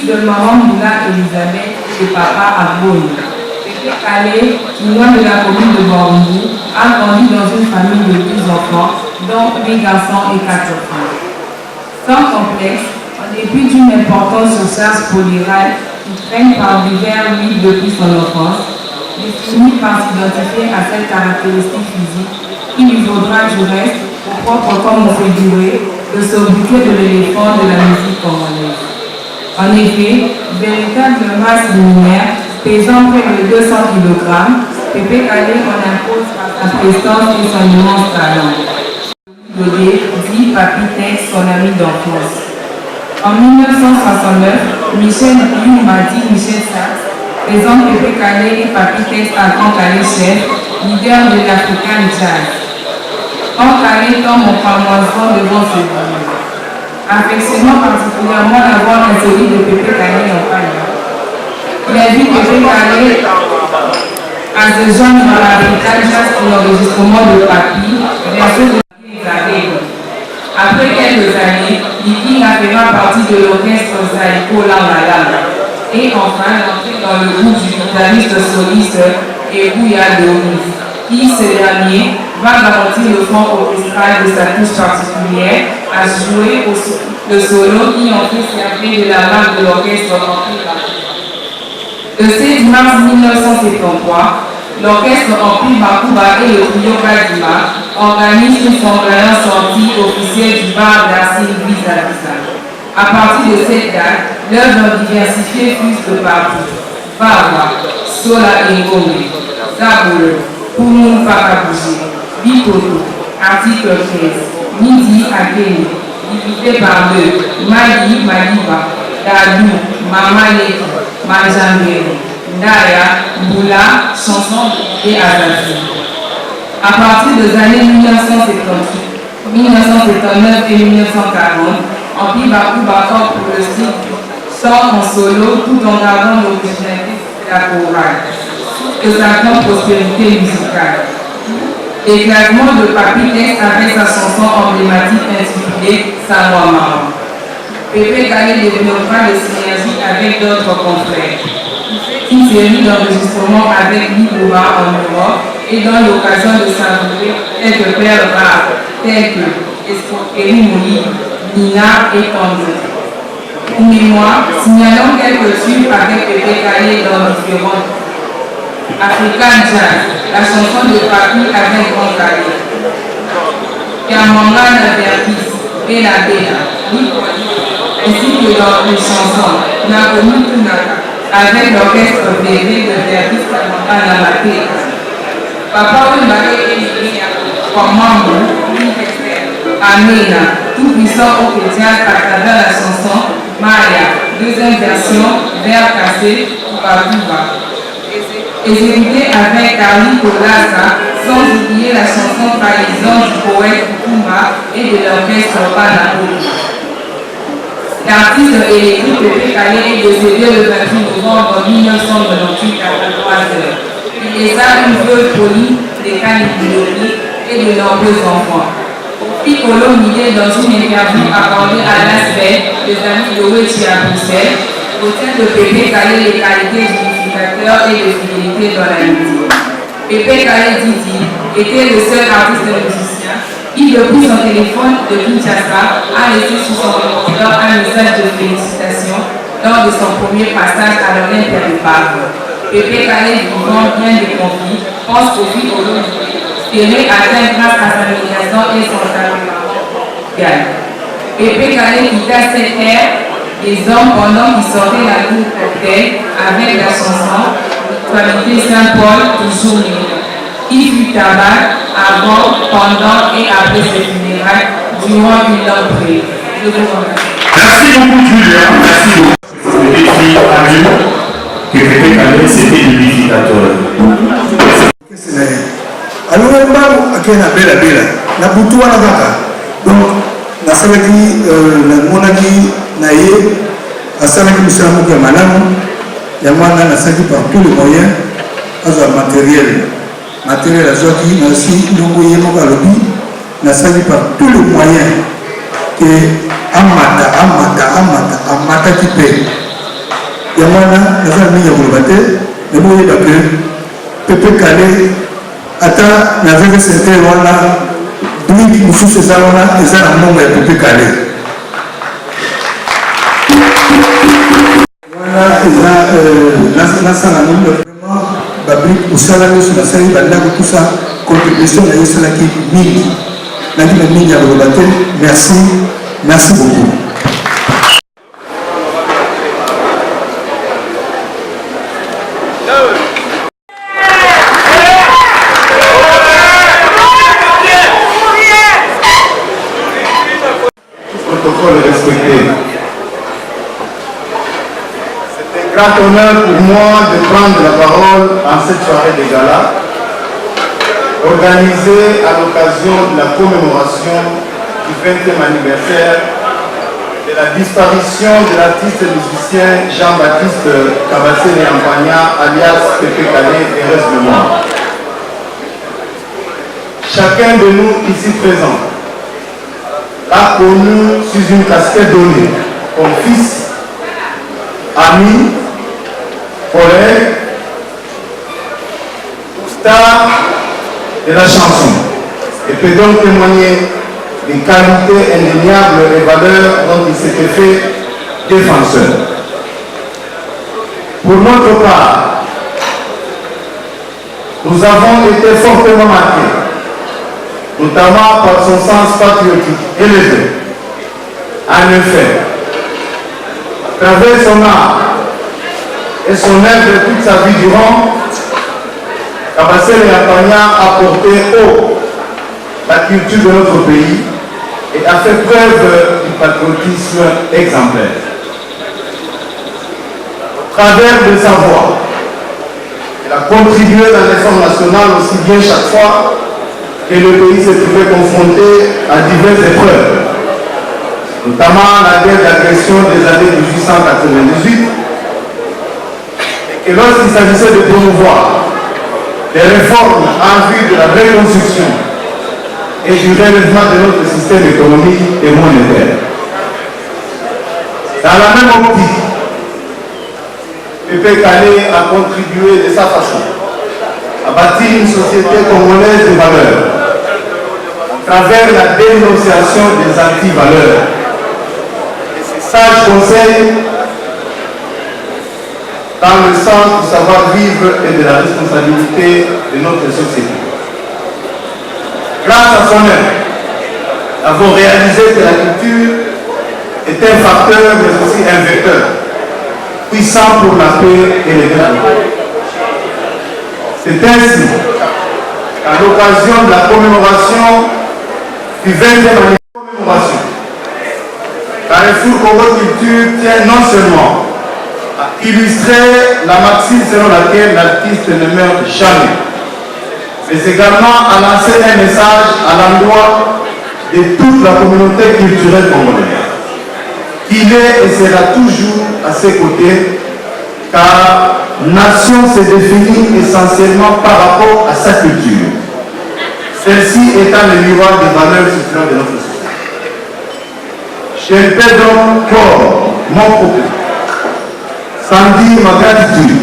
fils de maman Moula Elisabeth et papa Abon. Pépé Kalé, chinois de la commune de Boromou, a grandi dans une famille de 12 enfants, dont 8 garçons et 4 filles. Sans complexe, en dépit d'une importance sociale spolérale qui traîne par divers mythes depuis son enfance, il finit par s'identifier à cette caractéristique physique qui lui vaudra du reste, au propre comme figuré, le sobriquet de l'éléphant de la musique congolaise. En effet, véritable masse luminaire, pesant près de 200 kg, Pépé Kalé en impose par sa prestance et son immense talent. Dodé dit Papy Tex, son ami d'enfance. En 1969, Michel Sachs présente Pépé Kalé et Papy Tex à Grand Kalé Chef, leader de l'African Jazz. Grand Kalé tombe en pamoison devant ce lieu. Affectionnant particulièrement la voix insolite de Pépé Kalé en Paya. Il a vu Pépé Kalé à se joindre dans l'African Jazz pour l'enregistrement de Papy, version de Après quelques années, Liki fera partie de l'orchestre Zaïko Langa. Et enfin, l'entrée dans le groupe du guitariste soliste Ebouya Doris, qui, ce dernier, va garantir le fond orchestral de sa touche particulière à jouer le solo qui en fait servir de la marque de l'orchestre Empire Bakuba. Le 16 mars 1973, l'orchestre Empire Bakuba et le trio Badima organisent une flamboyante sortie officielle du bar d'Assine Visa. À partir de cette date, l'œuvre diversifiée fuse de partout. Bawa, Sola Ngome, Zabolo, Poumoun Fakabouji, Bikoto, article 15, Midi Ageni, divisé par deux, Mali Maliba, Dadou, Mama Leki, Manjangere, Ndaya, Boula, chanson et Azazi. À partir des années 1978, 1979 et 1940, Empire Bakuba opte pour le style sort en solo tout en gardant l'originalité de la chorale, que sa grande prospérité musicale. L'éclatement de Papy Tex avec sa chanson emblématique intitulée Samoa Mama. Pépé Kalé développera des synergies avec d'autres confrères. Une série d'enregistrements avec Liboura en Europe et dans l'occasion de savourer quelques perles rares telles que Escroquerie Mouli, Nina et Tondo. Pour mémoire, signalons quelques tubes avec Pépé Kalé dans différentes. African Jazz, la chanson de Papy avec Grand Kalé. Yamanga Navertis, Bella Bella, ainsi que dans les chansons Nakomi Tunaka, avec l'orchestre BV de Vertis Kamanga Namaté. Papa Wimbaké est lié comme membre, Amena, tout-puissant au Jazz à travers la chanson Maya, deuxième version, Vers cassé, Bakuba. Exécutée avec Carly Kolasa, sans oublier la chanson Trahison du poète Kumba et de l'orchestre Panapoli. L'artiste électrique Pépé Kalé est décédé le 28 novembre 1998 à 23h. Il laissa une veuve polie, des canibulés et de nombreux enfants. Piccolo Nidé, dans une interview accordée à l'aspect des amis de Wechi à Bruxelles, retient de Pépé Kalé les qualités d'unificateur et de fidélité dans la musique. Pépé Kalé, dit-il, était le seul artiste musicien qui, depuis son téléphone de Kinshasa, a laissé sur son répondeur un message de félicitations lors de son premier passage à l'Olympe de Paris. Pépé Kalé, vivant bien des conflits, pense au Piccolo Nidé, espéré atteindre grâce à sa médiation et son talent. Pépé Kalé quitta cette terre des hommes pendant qu'il sortait la cour cocktail avec la chanson Qualité Saint-Paul, toujours libre. Il fut tabac avant, pendant et après ses funérailles durant une longue prière. Je vous remercie. Merci beaucoup Julien, merci beaucoup. Le défi a vu que Pépé Kalé c'était l'unificateur. Alors on va à Bella Bella, la boutoua la vaca. Donc, la savaki, la monaki, naïe, la savaki musamu qui est malade, il y a moi la savaki par tous les moyens, à matériel. Matériel à Zoki, mais aussi, nous voyons à l'objet, la savaki par tous les moyens, que amata qui paie. Yamana, Nazar Mia Boulbate, le mot est que Pepe Calais, Ata, Nazar Sente, Wana, Bouy, Moussou, Césarona, et ça, un nom est Pepe Calais. Voilà, et là, ça, la nom, vraiment, Babri, au salaire, sur la série, tout ça, contribution, la Yosala qui mille. Merci, merci beaucoup. Protocole respecté. C'est un grand honneur pour moi de prendre la parole en cette soirée de gala, organisée à l'occasion de la commémoration du 20e anniversaire de la disparition de l'artiste musicien Jean-Baptiste Kabassé Ampagna, alias Pepe Calais, et de moi. Chacun de nous ici présent l'a connu sous une casquette donnée, comme fils, ami, collègue, star de la chanson, et peut donc témoigner des qualités indéniables et valeurs dont il s'était fait défenseur. Pour notre part, nous avons été fortement marqués, notamment par son sens patriotique élevé. En effet, à travers son art et son œuvre toute sa vie durant, Kabassé Ampagna a porté haut la culture de notre pays et a fait preuve du patriotisme exemplaire. Au travers de sa voix, il a contribué dans l'effort national aussi bien chaque fois que le pays s'est trouvé confronté à diverses épreuves, notamment la guerre d'agression des années 1898, et que lorsqu'il s'agissait de promouvoir des réformes en vue de la reconstruction et du relèvement de notre système économique et monétaire. Dans la même optique, Pepe Calais a contribué de sa façon à bâtir une société congolaise de valeurs à travers la dénonciation des anti-valeurs et ses sages conseils dans le sens du savoir-vivre et de la responsabilité de notre société. Grâce à son œuvre, nous avons réalisé que la culture est un facteur mais aussi un vecteur puissant pour la paix et le développement. C'est ainsi qu'à l'occasion de la commémoration du 20e anniversaire, Carrefour Congo Culture tient non seulement à illustrer la maxime selon laquelle l'artiste ne meurt jamais, mais également à lancer un message à l'endroit de toute la communauté culturelle congolaise, qu'il est et sera toujours à ses côtés, car nation se définit essentiellement par rapport à sa culture, celle-ci étant le miroir des valeurs structurelles de notre société. Je répète donc encore mon propos, sans dire ma gratitude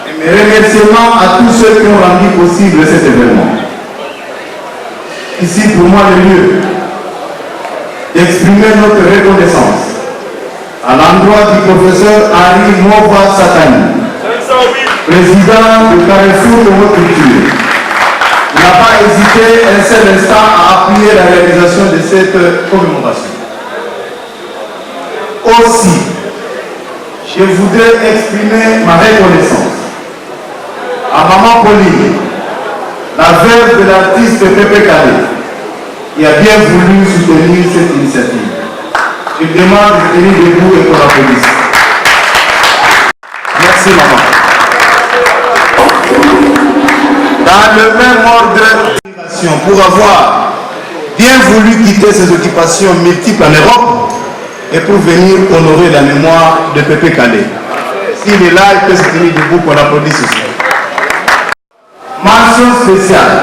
et mes remerciements à tous ceux qui ont rendu possible cet événement. Ici pour moi le lieu d'exprimer notre reconnaissance à l'endroit du professeur Henri Mova Satani, président de Carrefour de votre culture. Il n'a pas hésité un seul instant à appuyer la réalisation de cette commémoration. Aussi, je voudrais exprimer ma reconnaissance à Maman Pauline, la veuve de l'artiste Pepe Calais, qui a bien voulu soutenir cette initiative. Je demande de tenir debout et qu'on applaudisse. Merci maman. Dans le même ordre, pour avoir bien voulu quitter ses occupations multiples en Europe et pour venir honorer la mémoire de Pepe Calais. S'il est là, il peut se tenir debout, qu'on applaudisse aussi. Mention spéciale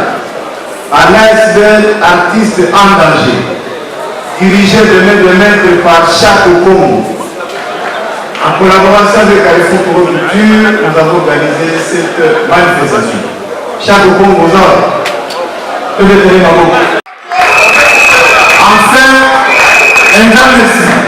à l'ASBL Artiste en danger, dirigé de main de maître par Chaco Congo, En collaboration avec Carrefour pour Culture, nous avons organisé cette manifestation. Chaque composant peut détenir ma boue. Enfin, un grand merci.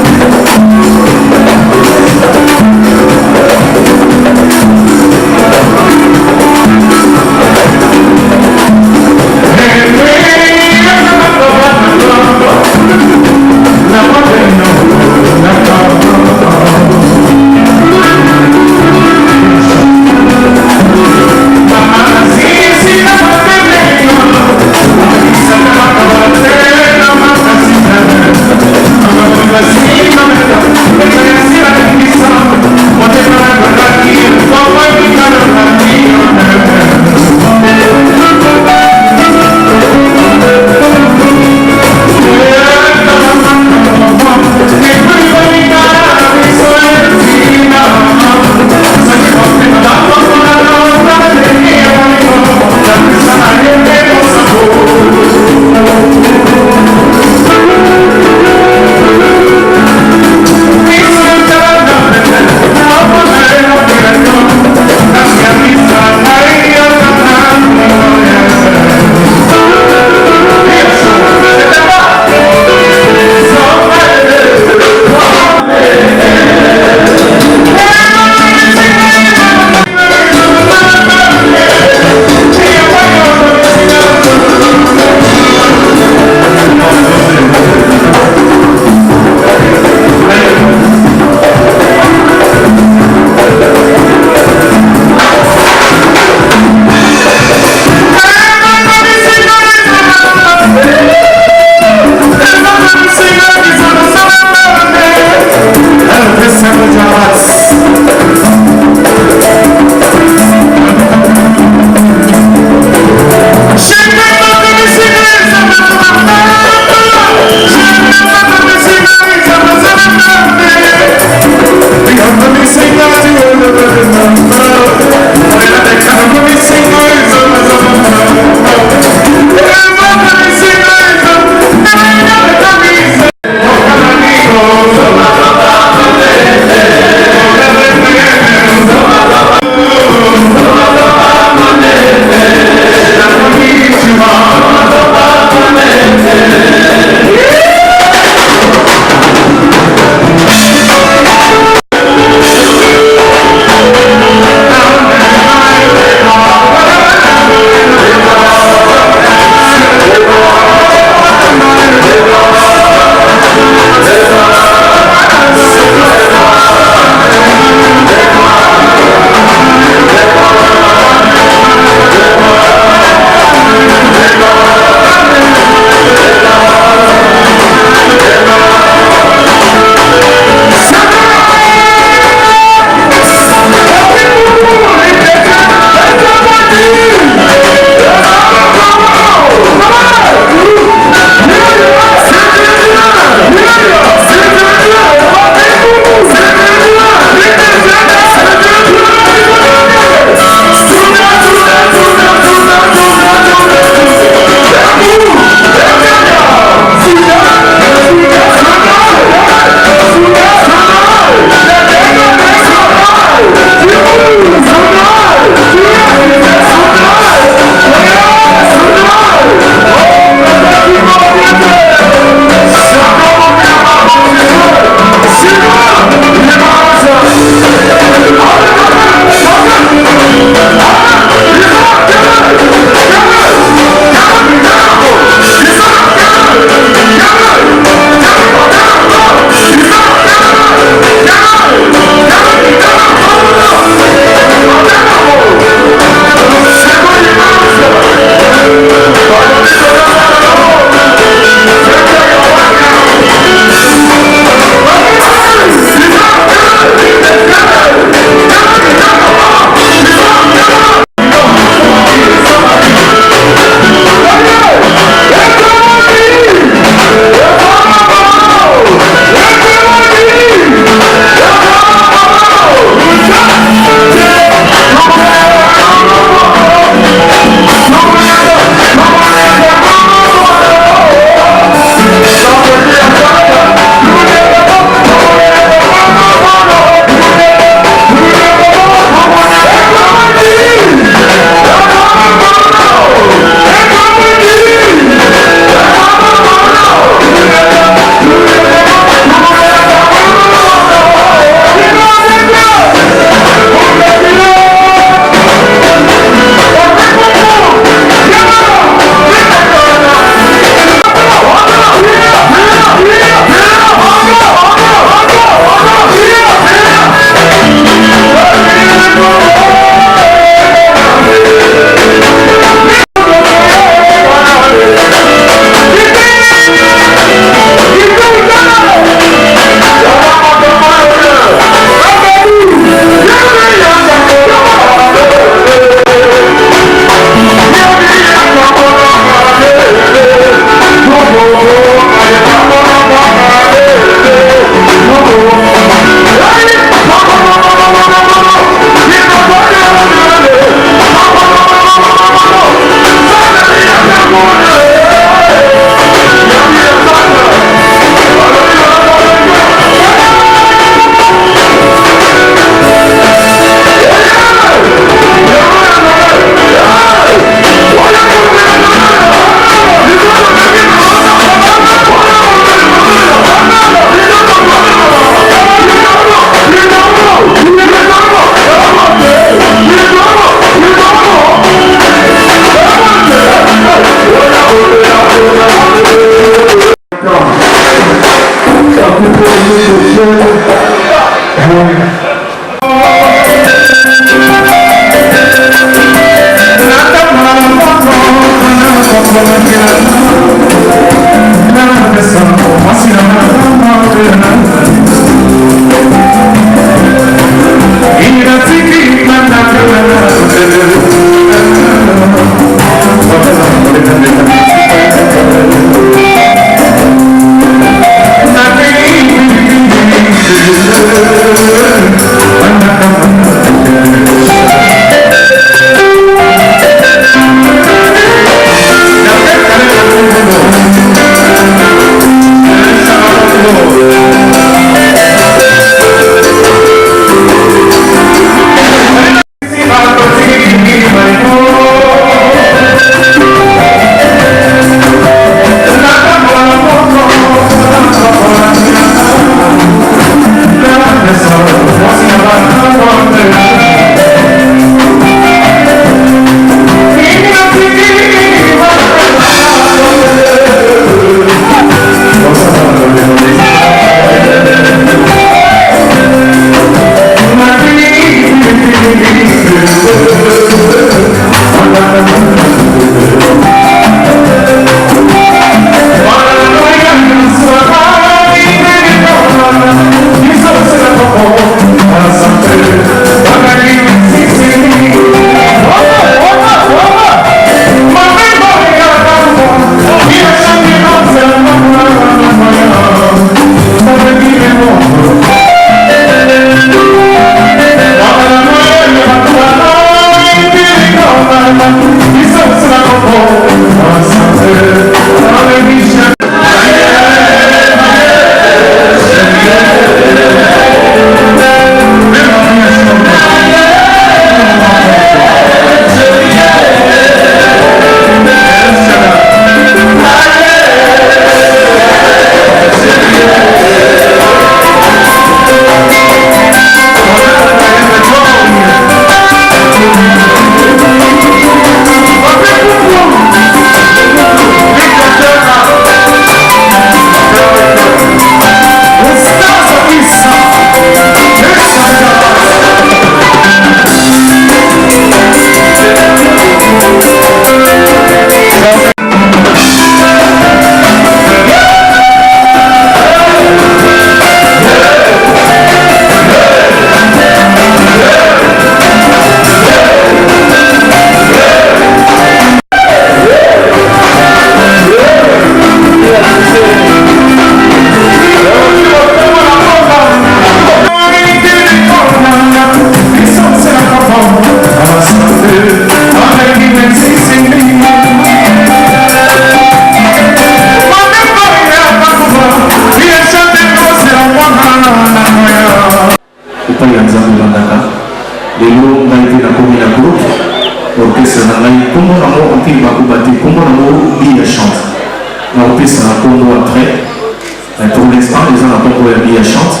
Mais pour l'instant, les gens n'ont pas pour la chante.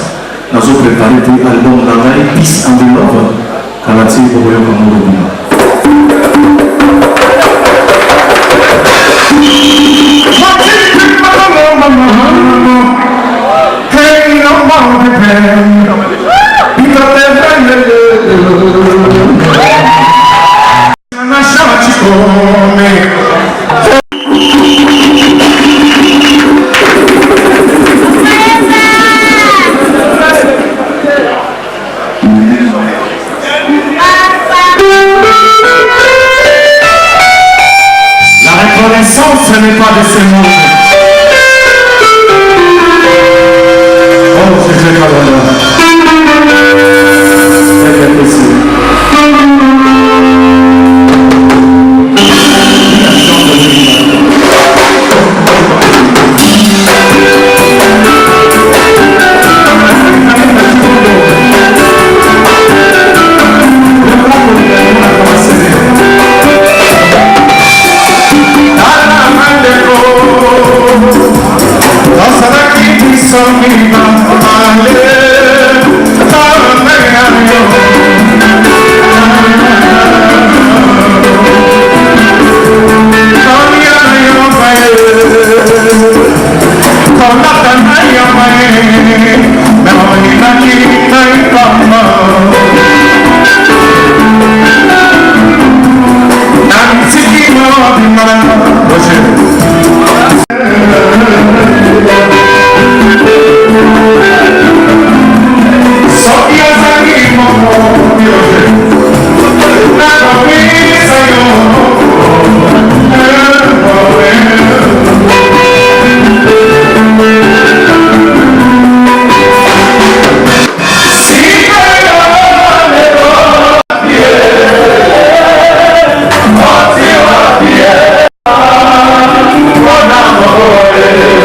Nous avons préparé l'album Nanaï, Peace and Love, Kalati Boboyo Kamurubina. Ce n'est pas de ce monde. Oh, c'est très malheureux. C'est bien possible. Thank you.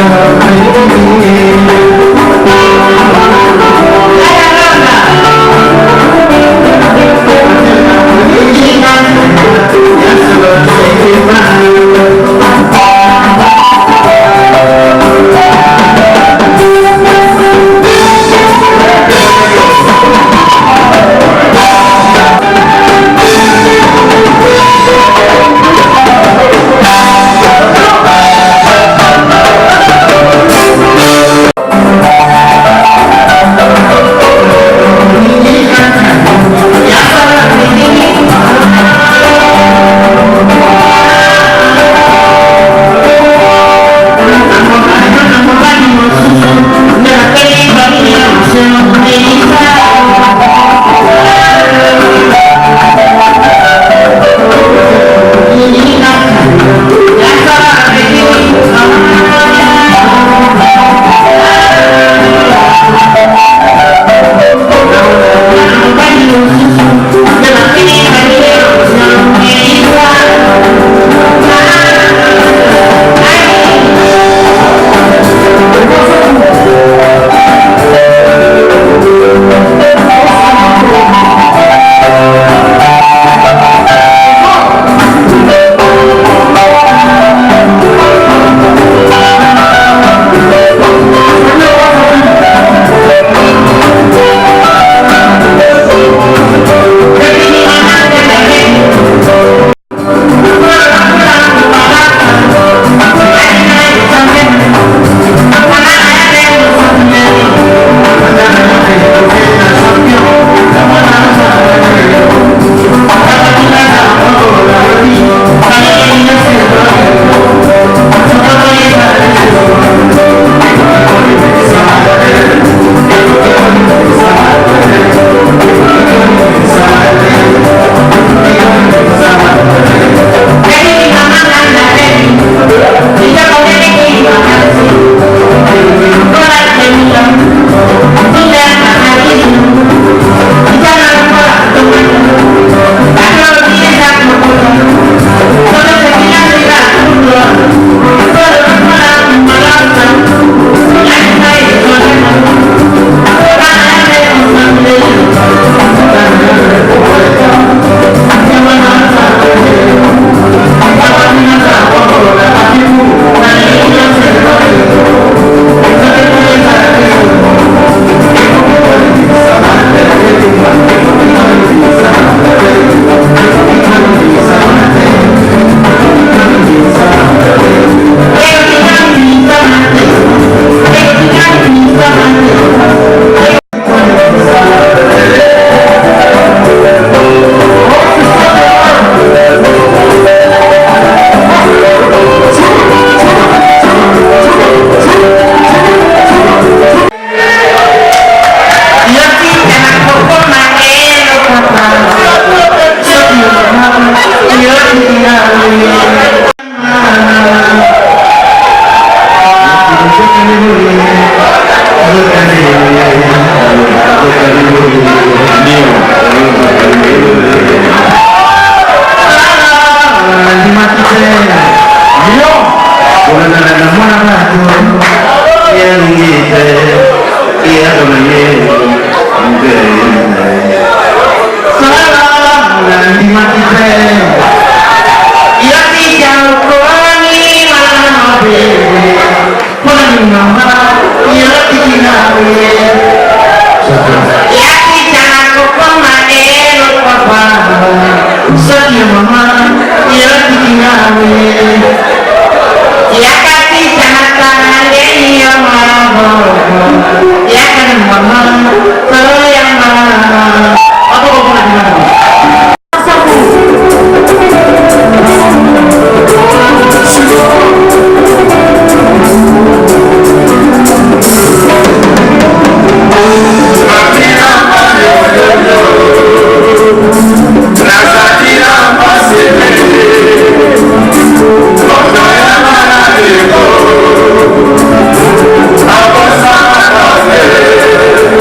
Thank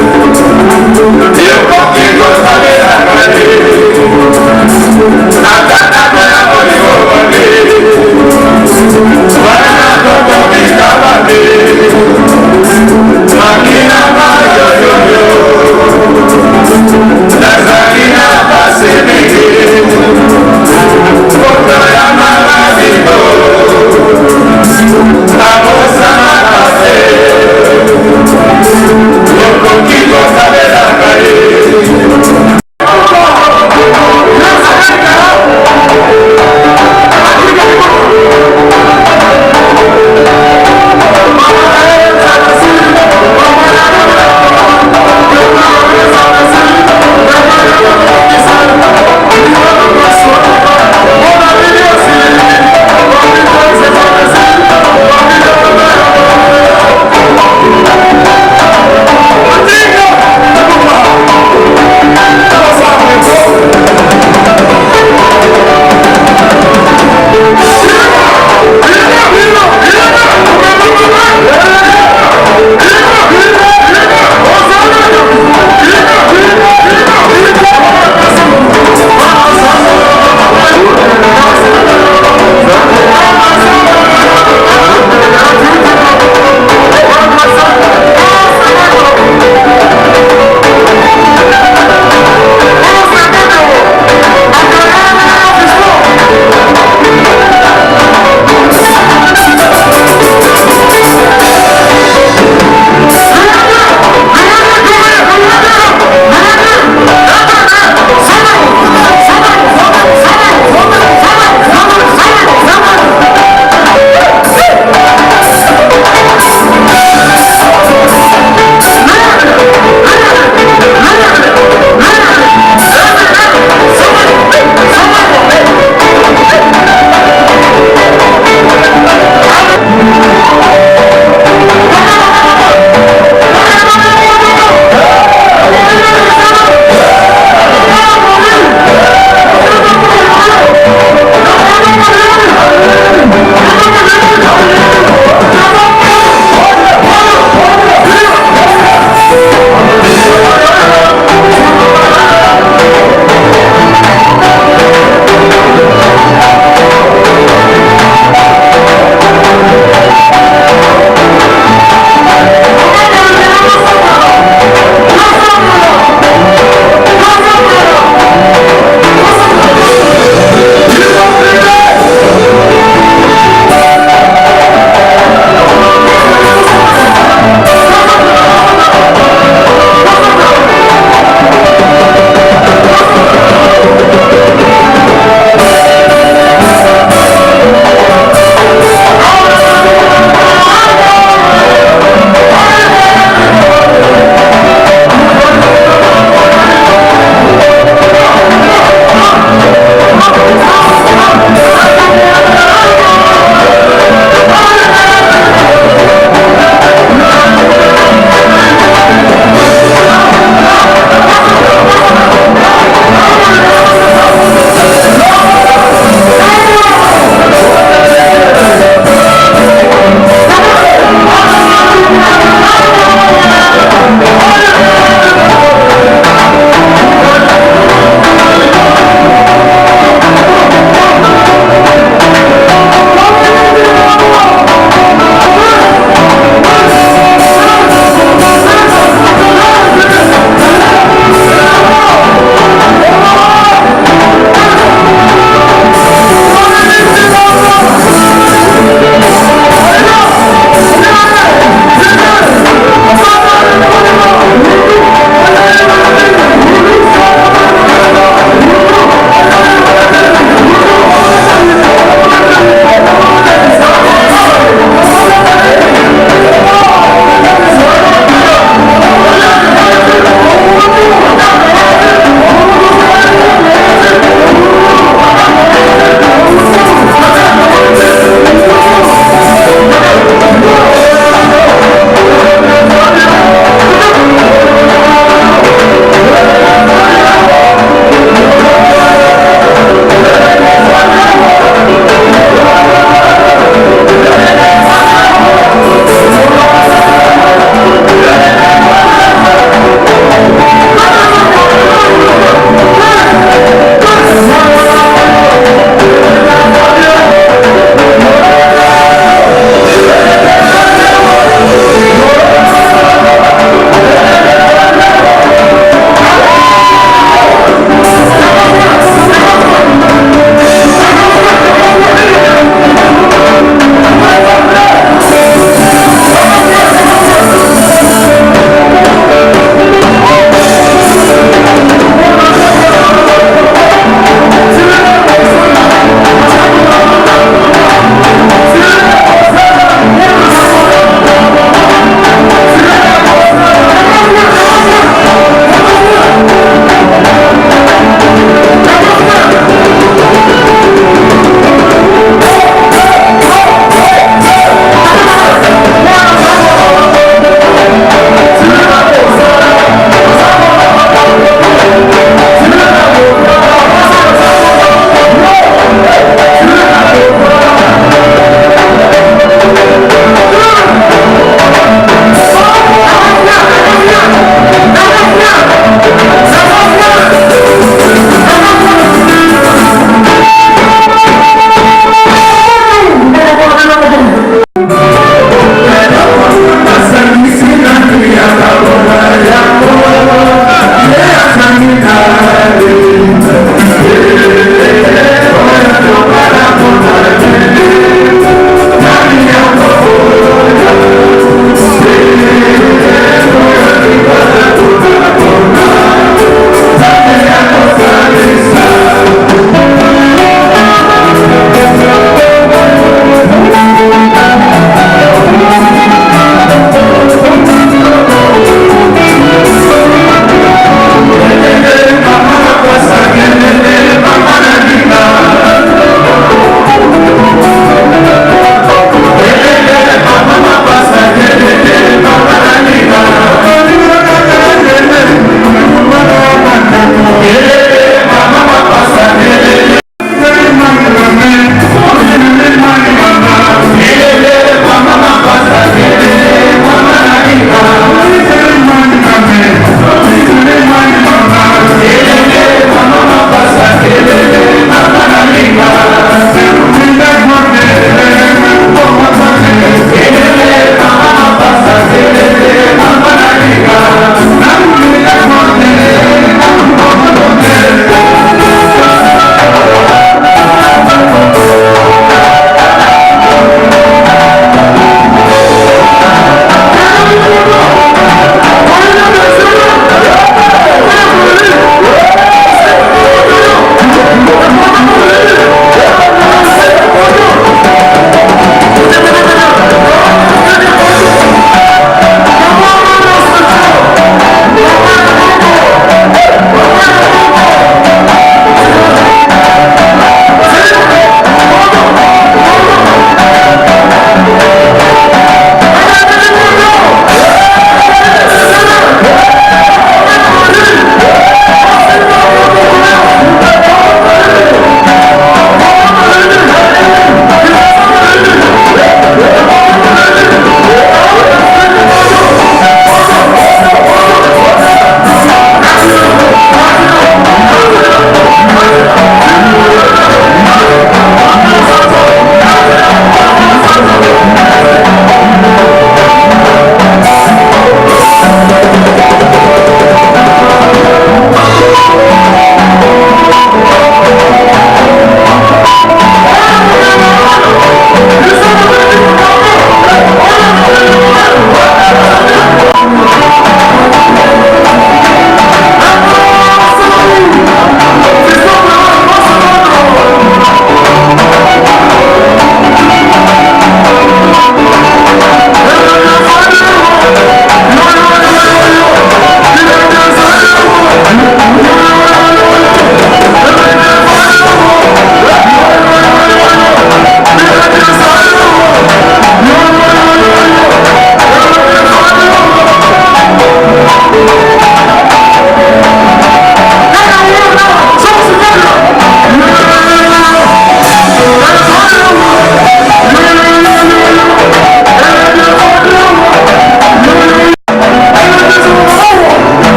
you.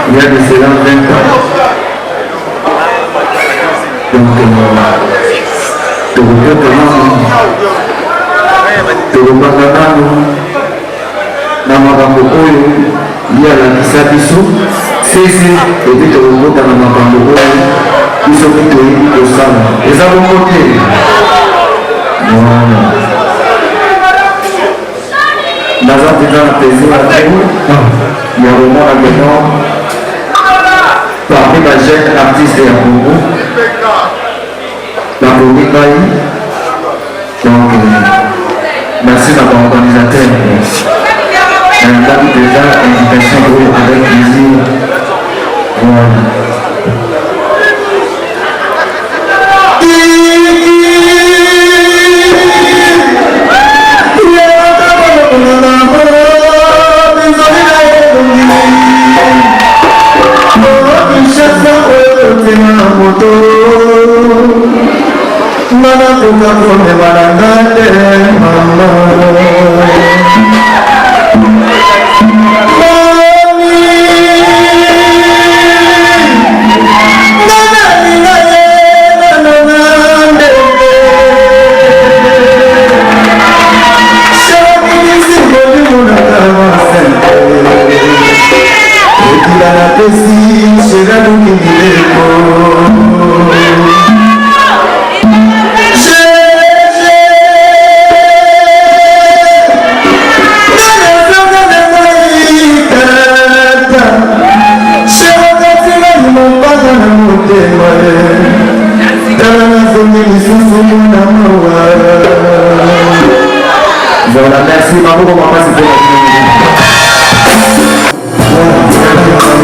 il y a de cela 20 ans. Donc, na makambo oyo ye alakisa biso sese ete tokokota na makambo oyo biso toyebi kosala eza bongo te. naza mpenza na plaisir ya te ya komona maintenant parmi bajeune artiste ya Congo bakomi ngai. Donc merci na baorganisateur Madame déjà invitation avec plaisir. Voilà. Voilà, merci, bravo, maman, c'était la